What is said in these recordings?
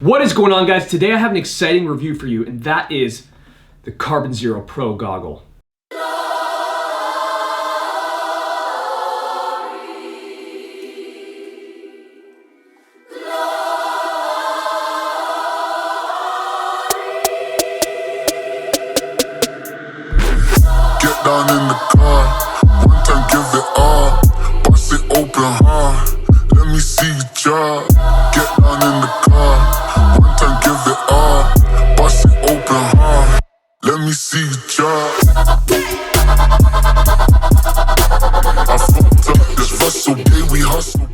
What is going on, guys? Today I have an exciting review for you, and that is the Carbon Zero Pro Goggle. Get down in the car, one time give it all, bust it open hard, let me see you drop. Get down in the car, one time give it all, bust it open hard, let me see you drop. I fucked up this Russell, yeah, we hustle.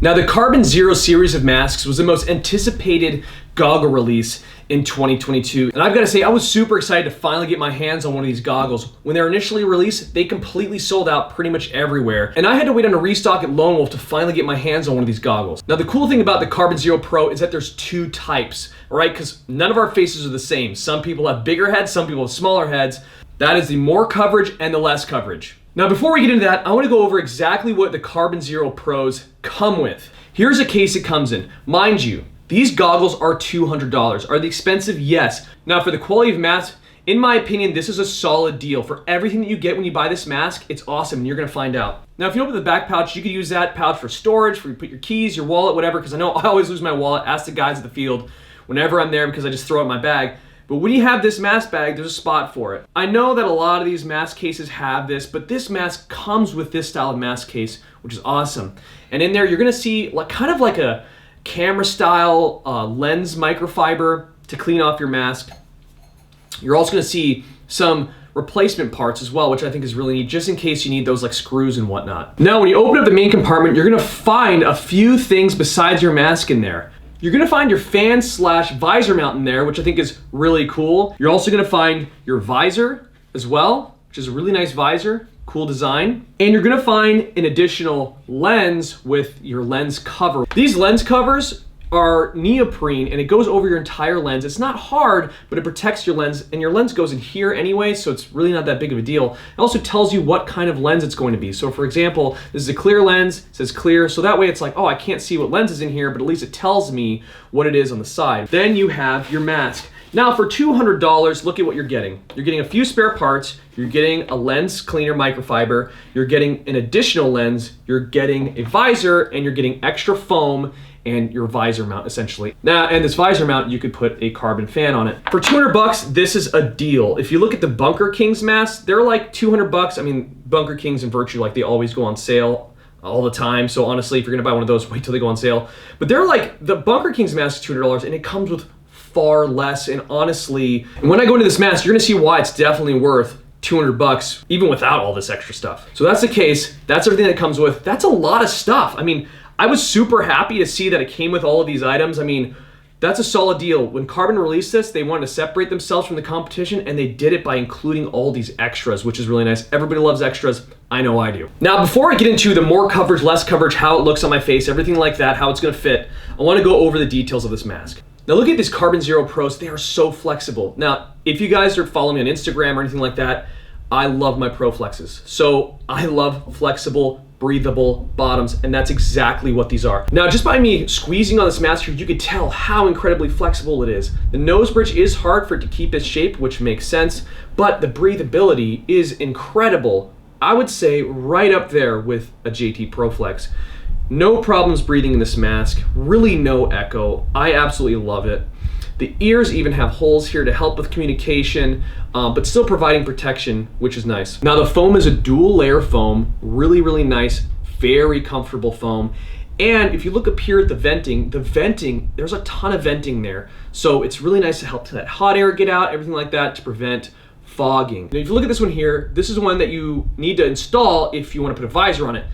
Now, the Carbon Zero series of masks was the most anticipated goggle release in 2022. And I've got to say, I was super excited to finally get my hands on one of these goggles. When they were initially released, they completely sold out pretty much everywhere. And I had to wait on a restock at Lone Wolf to finally get my hands on one of these goggles. Now, the cool thing about the Carbon Zero Pro is that there's two types, right? Because none of our faces are the same. Some people have bigger heads, some people have smaller heads. That is the more coverage and the less coverage. Now, before we get into that, I want to go over exactly what the Carbon Zero Pros come with. Here's a case it comes in. Mind you, these goggles are $200. Are they expensive? Yes. Now, for the quality of mask, in my opinion, this is a solid deal. For everything that you get when you buy this mask, it's awesome, and you're gonna find out. Now, if you open the back pouch, you could use that pouch for storage, for you put your keys, your wallet, whatever, because I know I always lose my wallet. Ask the guys at the field whenever I'm there because I just throw it in my bag. But when you have this mask bag, there's a spot for it. I know that a lot of these mask cases have this, but this mask comes with this style of mask case, which is awesome. And in there, you're gonna see kind of like a camera style lens microfiber to clean off your mask. You're also gonna see some replacement parts as well, which I think is really neat, just in case you need those like screws and whatnot. Now, when you open up the main compartment, you're gonna find a few things besides your mask in there. You're gonna find your fan / visor mount in there, which I think is really cool. You're also gonna find your visor as well, which is a really nice visor, cool design. And you're gonna find an additional lens with your lens cover. These lens covers are neoprene and it goes over your entire lens. It's not hard, but it protects your lens, and your lens goes in here anyway, so it's really not that big of a deal. It also tells you what kind of lens it's going to be. So for example, this is a clear lens, it says clear, so that way it's like, oh, I can't see what lens is in here, but at least it tells me what it is on the side. Then you have your mask. Now for $200, look at what you're getting. You're getting a few spare parts, you're getting a lens cleaner microfiber, you're getting an additional lens, you're getting a visor, and you're getting extra foam and your visor mount essentially. Now, and this visor mount, you could put a carbon fan on it. For 200 bucks, this is a deal. If you look at the Bunker Kings masks, they're like 200 bucks. I mean, Bunker Kings and Virtue, like they always go on sale all the time. So honestly, if you're gonna buy one of those, wait till they go on sale. But they're like, the Bunker Kings mask is $200 and it comes with far less. And honestly, and when I go into this mask, you're gonna see why it's definitely worth 200 bucks, even without all this extra stuff. So that's the case, that's everything that comes with. That's a lot of stuff. I mean, I was super happy to see that it came with all of these items. I mean, that's a solid deal. When Carbon released this, they wanted to separate themselves from the competition, and they did it by including all these extras, which is really nice. Everybody loves extras. I know I do. Now, before I get into the more coverage, less coverage, how it looks on my face, everything like that, how it's gonna fit, I wanna go over the details of this mask. Now look at these Carbon Zero Pros, they are so flexible. Now, if you guys are following me on Instagram or anything like that, I love my Pro Flexes. So I love flexible, breathable bottoms, and that's exactly what these are. Now, just by me squeezing on this mask here, you could tell how incredibly flexible it is. The nose bridge is hard for it to keep its shape, which makes sense, but the breathability is incredible. I would say right up there with a JT Pro Flex. No problems breathing in this mask, really no echo. I absolutely love it. The ears even have holes here to help with communication, but still providing protection, which is nice. Now the foam is a dual layer foam, really, really nice, very comfortable foam. And if you look up here at the venting, there's a ton of venting there. So it's really nice to help that hot air get out, everything like that to prevent fogging. Now if you look at this one here, this is one that you need to install if you want to put a visor on it.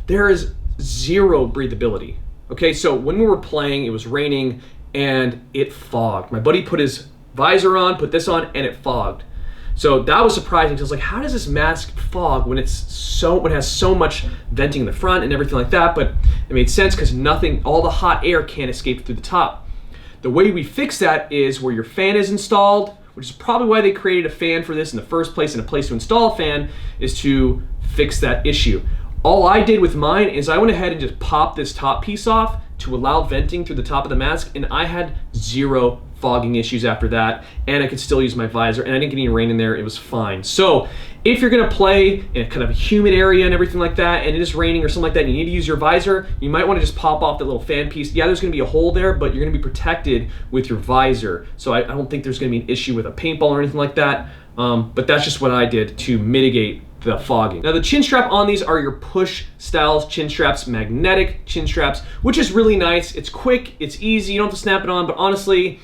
There is zero breathability. Okay, so when we were playing, it was raining, and it fogged. My buddy put his visor on, put this on, and it fogged. So that was surprising because I was like, how does this mask fog when it has so much venting in the front and everything like that? But it made sense because all the hot air can't escape through the top. The way we fix that is where your fan is installed, which is probably why they created a fan for this in the first place, and a place to install a fan is to fix that issue. All I did with mine is I went ahead and just popped this top piece off, to allow venting through the top of the mask, and I had zero fogging issues after that, and I could still use my visor, and I didn't get any rain in there. It was fine. So if you're gonna play in a kind of a humid area and everything like that, and it is raining or something like that, and you need to use your visor, you might want to just pop off that little fan piece. Yeah, there's gonna be a hole there, but you're gonna be protected with your visor. So I don't think there's gonna be an issue with a paintball or anything like that. But that's just what I did to mitigate the fogging. Now the chin strap on these are your push styles chin straps, magnetic chin straps, which is really nice. It's quick, it's easy, you don't have to snap it on, but honestly,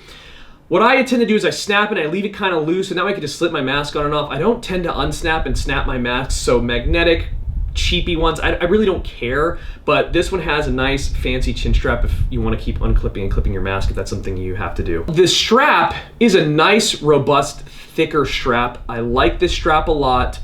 what I tend to do is I snap it and I leave it kind of loose, and that way I can just slip my mask on and off. I don't tend to unsnap and snap my masks, so magnetic, cheapy ones, I really don't care, but this one has a nice fancy chin strap if you want to keep unclipping and clipping your mask, if that's something you have to do. This strap is a nice, robust, thicker strap. I like this strap a lot.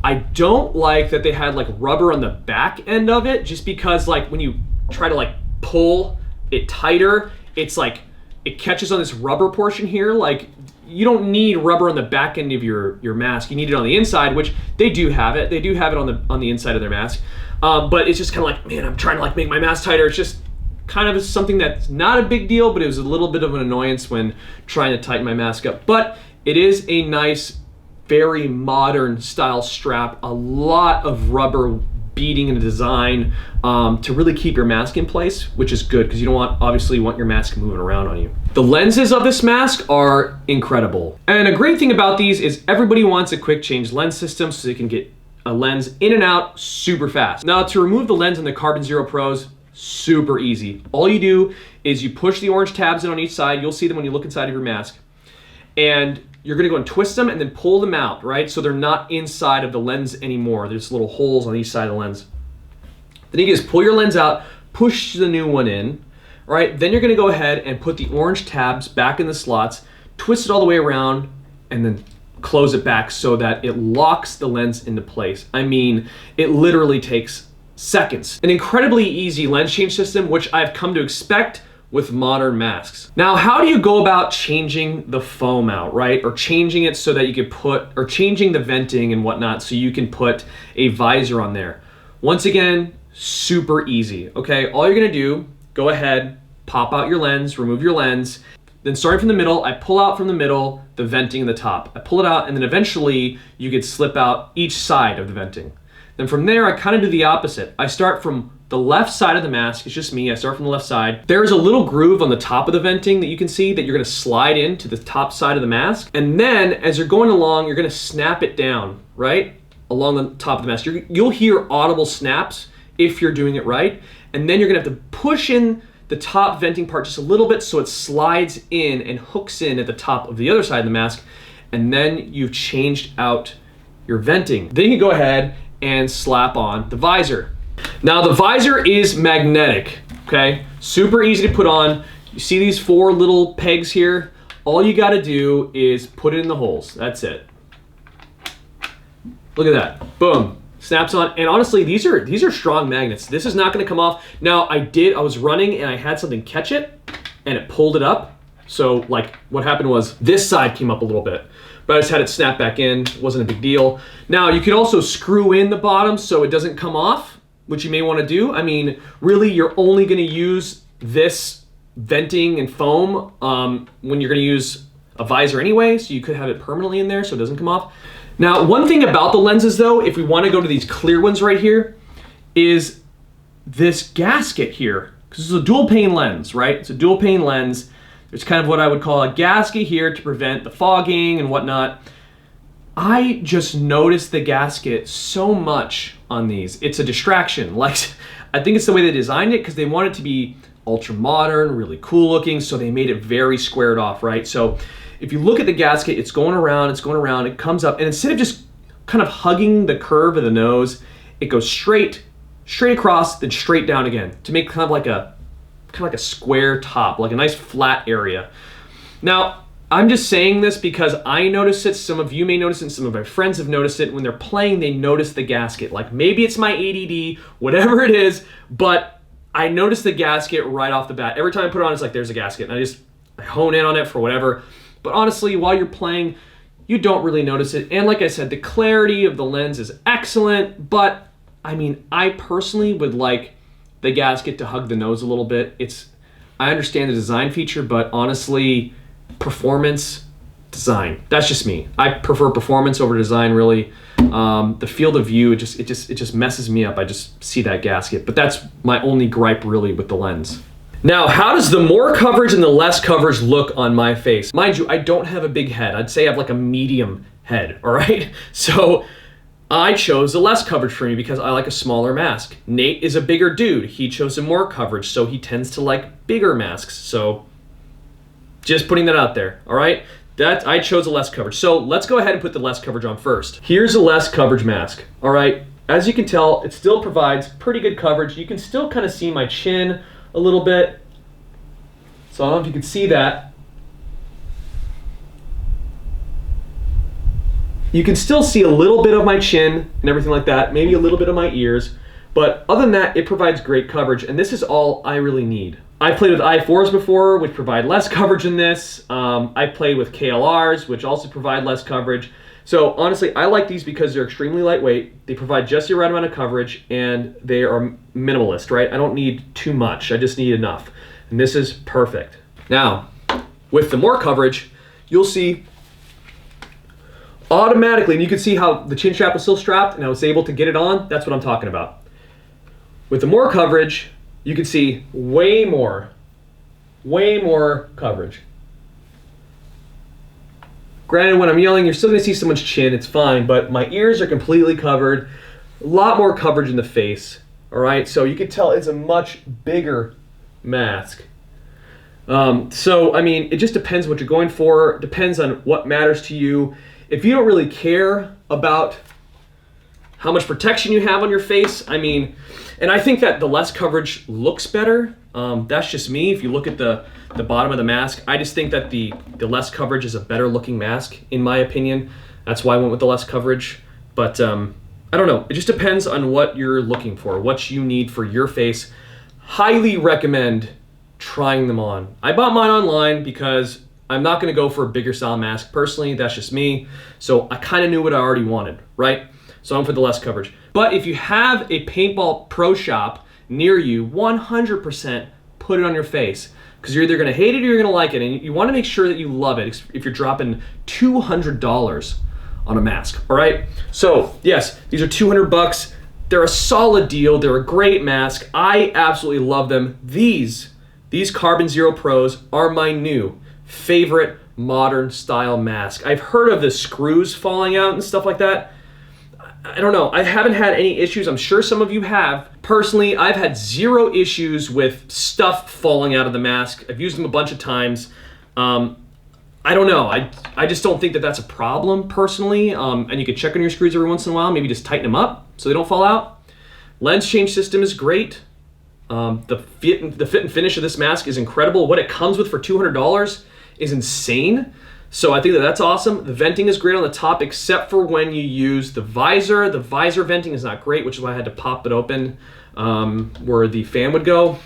I don't like that they had like rubber on the back end of it, just because like when you try to like pull it tighter, it's like it catches on this rubber portion here. Like you don't need rubber on the back end of your mask. You need it on the inside, which they do have it. They do have it on the inside of their mask. But it's just kind of like, man, I'm trying to like make my mask tighter. It's just kind of something that's not a big deal, but it was a little bit of an annoyance when trying to tighten my mask up. But it is a nice, very modern style strap, a lot of rubber beading in the design to really keep your mask in place, which is good because you don't obviously want your mask moving around on you. The lenses of this mask are incredible. And a great thing about these is everybody wants a quick change lens system so they can get a lens in and out super fast. Now to remove the lens in the Carbon Zero Pros, super easy. All you do is you push the orange tabs in on each side. You'll see them when you look inside of your mask. And you're gonna go and twist them and then pull them out, right? So they're not inside of the lens anymore. There's little holes on each side of the lens. Then you just pull your lens out, push the new one in, right? Then you're gonna go ahead and put the orange tabs back in the slots, twist it all the way around, and then close it back so that it locks the lens into place. I mean, it literally takes seconds. An incredibly easy lens change system, which I've come to expect with modern masks. Now, how do you go about changing the foam out, right? Or changing it so that you can or changing the venting and whatnot so you can put a visor on there? Once again, super easy, okay? All you're gonna do, go ahead, pop out your lens, remove your lens, then starting from the middle, I pull out from the middle the venting in the top. I pull it out and then eventually you could slip out each side of the venting. Then from there, I kind of do the opposite. I start from the left side of the mask. It's just me. I start from the left side. There's a little groove on the top of the venting that you can see that you're gonna slide into the top side of the mask. And then as you're going along, you're gonna snap it down, right? Along the top of the mask. You'll hear audible snaps if you're doing it right. And then you're gonna have to push in the top venting part just a little bit so it slides in and hooks in at the top of the other side of the mask. And then you've changed out your venting. Then you can go ahead and slap on the visor. Now the visor is magnetic, okay? Super easy to put on. You see these 4 little pegs here? All you gotta do is put it in the holes, that's it. Look at that, boom, snaps on. And honestly, these are strong magnets. This is not gonna come off. Now I was running and I had something catch it and it pulled it up. So like what happened was this side came up a little bit, but I just had it snap back in, it wasn't a big deal. Now you could also screw in the bottom so it doesn't come off, which you may want to do. I mean, really, you're only going to use this venting and foam when you're going to use a visor anyway, so you could have it permanently in there so it doesn't come off. Now, one thing about the lenses though, if we want to go to these clear ones right here, is this gasket here, because it's a dual pane lens, right? It's a dual pane lens. There's kind of what I would call a gasket here to prevent the fogging and whatnot. I just noticed the gasket so much on these. It's a distraction. Like, I think it's the way they designed it because they want it to be ultra modern, really cool looking, so they made it very squared off, right? So if you look at the gasket, it's going around, it comes up, and instead of just kind of hugging the curve of the nose, it goes straight across, then straight down again to make kind of like a square top, like a nice flat area. Now, I'm just saying this because I noticed it, some of you may notice it, some of my friends have noticed it. When they're playing, they notice the gasket. Like maybe it's my ADD, whatever it is, but I noticed the gasket right off the bat. Every time I put it on, it's like, there's a gasket, and I hone in on it for whatever. But honestly, while you're playing, you don't really notice it. And like I said, the clarity of the lens is excellent, but I mean, I personally would like the gasket to hug the nose a little bit. I understand the design feature, but honestly, performance, design. That's just me. I prefer performance over design, really. The field of view, it just messes me up. I just see that gasket, but that's my only gripe really with the lens. Now, how does the more coverage and the less coverage look on my face? Mind you, I don't have a big head. I'd say I have like a medium head, all right? So I chose the less coverage for me because I like a smaller mask. Nate is a bigger dude. He chose some more coverage, so he tends to like bigger masks. So just putting that out there, all right? I chose a less coverage. So let's go ahead and put the less coverage on first. Here's a less coverage mask, all right? As you can tell, it still provides pretty good coverage. You can still kind of see my chin a little bit. So I don't know if you can see that. You can still see a little bit of my chin and everything like that, maybe a little bit of my ears, but other than that, it provides great coverage, and this is all I really need. I played with i4s before, which provide less coverage than this. I played with KLRs, which also provide less coverage. So honestly, I like these because they're extremely lightweight, they provide just the right amount of coverage, and they are minimalist, right? I don't need too much, I just need enough. And this is perfect. Now, with the more coverage, you'll see automatically, and you can see how the chin strap was still strapped and I was able to get it on. That's what I'm talking about. With the more coverage, you can see way more coverage. Granted, when I'm yelling, you're still gonna see someone's chin, it's fine, but my ears are completely covered. A lot more coverage in the face, all right? So you can tell it's a much bigger mask. So, I mean, it just depends what you're going for, depends on what matters to you. If you don't really care about how much protection you have on your face, I mean, and I think that the less coverage looks better. That's just me. If you look at the bottom of the mask, I just think that the less coverage is a better looking mask, in my opinion. That's why I went with the less coverage. But I don't know. It just depends on what you're looking for, what you need for your face. Highly recommend trying them on. I bought mine online because I'm not going to go for a bigger style mask. Personally, that's just me. So I kind of knew what I already wanted, right? So I'm for the less coverage. But if you have a paintball pro shop near you, 100% put it on your face, because you're either going to hate it or you're going to like it, and you want to make sure that you love it if you're dropping $200 on a mask, all right? So yes, these are $200. They're a solid deal. They're a great mask. I absolutely love them. These Crbn Zero Pros are my new favorite modern style mask. I've heard of the screws falling out and stuff like that. I don't know. I haven't had any issues. I'm sure some of you have. Personally, I've had zero issues with stuff falling out of the mask. I've used them a bunch of times. I don't know. I just don't think that that's a problem personally. And you can check on your screws every once in a while. Maybe just tighten them up so they don't fall out. Lens change system is great. The fit and finish of this mask is incredible. What it comes with for $200 is insane. So I think that that's awesome. The venting is great on the top, except for when you use the visor. The visor venting is not great, which is why I had to pop it open where the fan would go.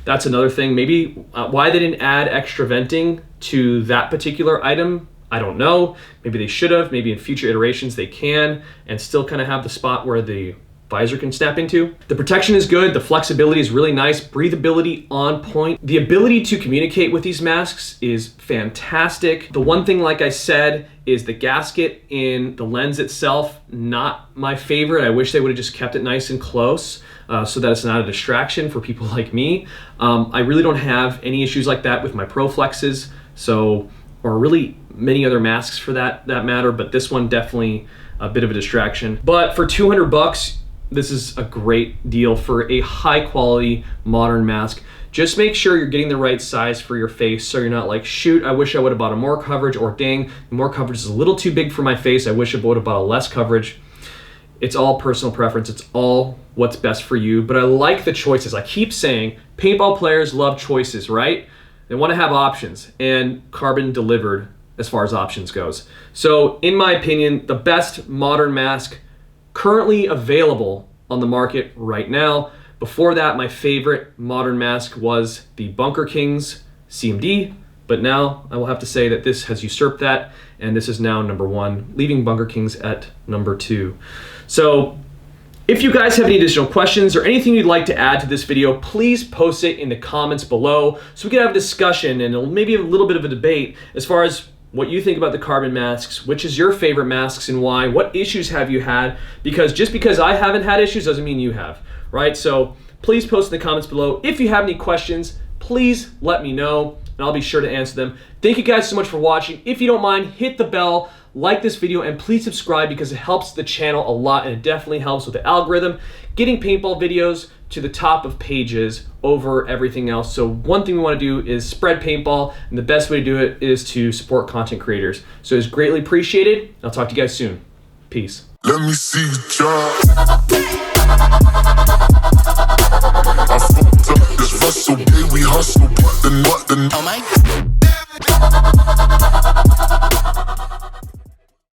That's another thing. Maybe why they didn't add extra venting to that particular item, I don't know. Maybe they should have. Maybe in future iterations they can, and still kind of have the spot where the visor can snap into. The protection is good. The flexibility is really nice. Breathability on point. The ability to communicate with these masks is fantastic. The one thing, like I said, is the gasket in the lens itself, not my favorite. I wish they would have just kept it nice and close so that it's not a distraction for people like me. I really don't have any issues like that with my ProFlexes, or really many other masks for that matter, but this one definitely a bit of a distraction. But for $200, this is a great deal for a high quality modern mask. Just make sure you're getting the right size for your face so you're not like, shoot, I wish I would have bought a more coverage, or dang, more coverage is a little too big for my face. I wish I would have bought a less coverage. It's all personal preference. It's all what's best for you. But I like the choices. I keep saying paintball players love choices, right? They want to have options, and Crbn delivered as far as options goes. So in my opinion, the best modern mask currently available on the market right now. Before that, my favorite modern mask was the Bunker Kings CMD, but now I will have to say that this has usurped that, and this is now number one, leaving Bunker Kings at number 2. So If you guys have any additional questions or anything you'd like to add to this video, please post it in the comments below so we can have a discussion and maybe a little bit of a debate as far as what you think about the Crbn masks, which is your favorite masks and why, what issues have you had, because just because I haven't had issues doesn't mean you have, right? So please post in the comments below. If you have any questions, please let me know and I'll be sure to answer them. Thank you guys so much for watching. If you don't mind, hit the bell, like this video, and please subscribe because it helps the channel a lot and it definitely helps with the algorithm, getting paintball videos to the top of pages over everything else. So one thing we want to do is spread paintball, and the best way to do it is to support content creators. So it's greatly appreciated. I'll talk to you guys soon. Peace. Let me see you try. I fucked up this Russell, we hustle, but then what the... Oh my...